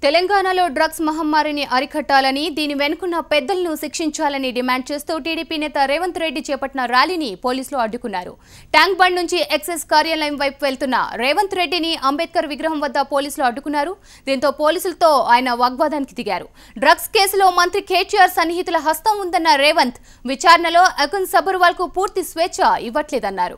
తెలంగాణలో డ్రగ్స్ మహమ్మారిని అరికట్టాలని దీని వెనుకున్న పెద్దలను శిక్షించాలని డిమాండ్ చేస్తూ టీడీపీ నేత రేవంత్ రెడ్డి చేపట్టిన ర్యాలీని పోలీసులు అడ్డుకున్నారు. ట్యాంక్ బండ్ నుంచి ఎక్సైజ్ కార్యాలయం వైపు వెళ్తున్న రేవంత్ రెడ్డిని అంబేద్కర్ విగ్రహం వద్ద పోలీసులు అడ్డుకున్నారు. దీంతో పోలీసులతో ఆయన వాగ్వాదానికి దిగారు. డ్రగ్స్ కేసులో మంత్రి కేటీఆర్ సన్నిహితుల హస్తం ఉందన్న రేవంత్ విచారణలో అకున్ సబర్వాల్ కు పూర్తి స్వేచ్ఛ ఇవ్వట్లేదన్నారు.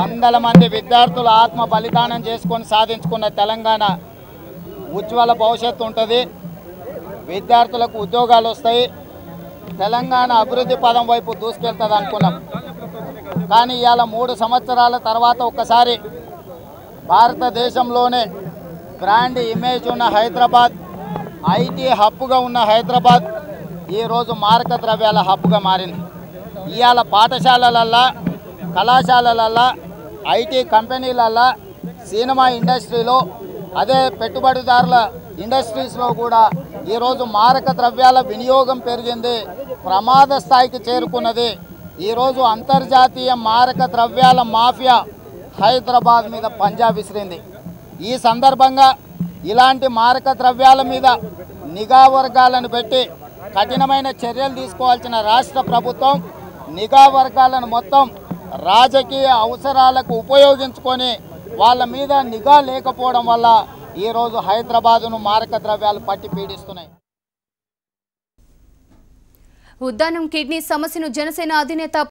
వందల మంది విద్యార్థులు ఆత్మ బలిదానం చేసుకొని సాధించుకున్న తెలంగాణ ఉజ్వల భవిష్యత్తు ఉంటుంది. విద్యార్థులకు ఉద్యోగాలు వస్తాయి. తెలంగాణ అభివృద్ధి పదం వైపు దూసుకెళ్తుంది అనుకున్నాం. కానీ ఇవాళ 3 సంవత్సరాల తర్వాత ఒక్కసారి భారతదేశంలోనే బ్రాండ్ ఇమేజ్ ఉన్న హైదరాబాద్, ఐటీ హబ్గా ఉన్న హైదరాబాద్ ఈరోజు మారక ద్రవ్యాల హబ్గా మారింది. ఇవాళ పాఠశాలలల్లో, కళాశాలలల్లో, ఐటీ కంపెనీలల్లో, సినిమా ఇండస్ట్రీలో, అదే పెట్టుబడిదారుల ఇండస్ట్రీస్లో కూడా ఈరోజు మారక ద్రవ్యాల వినియోగం పెరిగింది, ప్రమాద స్థాయికి చేరుకున్నది. ఈరోజు అంతర్జాతీయ మారక ద్రవ్యాల మాఫియా హైదరాబాద్ మీద పంజా విసిరింది. ఈ సందర్భంగా ఇలాంటి మారక ద్రవ్యాల మీద నిఘా వర్గాలను పెట్టి కఠినమైన చర్యలు తీసుకోవాల్సిన రాష్ట్ర ప్రభుత్వం నిఘా వర్గాలను మొత్తం రాజకీయ అవసరాలకు ఉపయోగించుకొని వాళ్ళ మీద నిఘా లేకపోవడం వల్ల ఈరోజు హైదరాబాదును మారక ద్రవ్యాలు పట్టి పీడిస్తున్నాయి. ఉద్దానం కిడ్నీ సమస్యను జనసేన అధినేత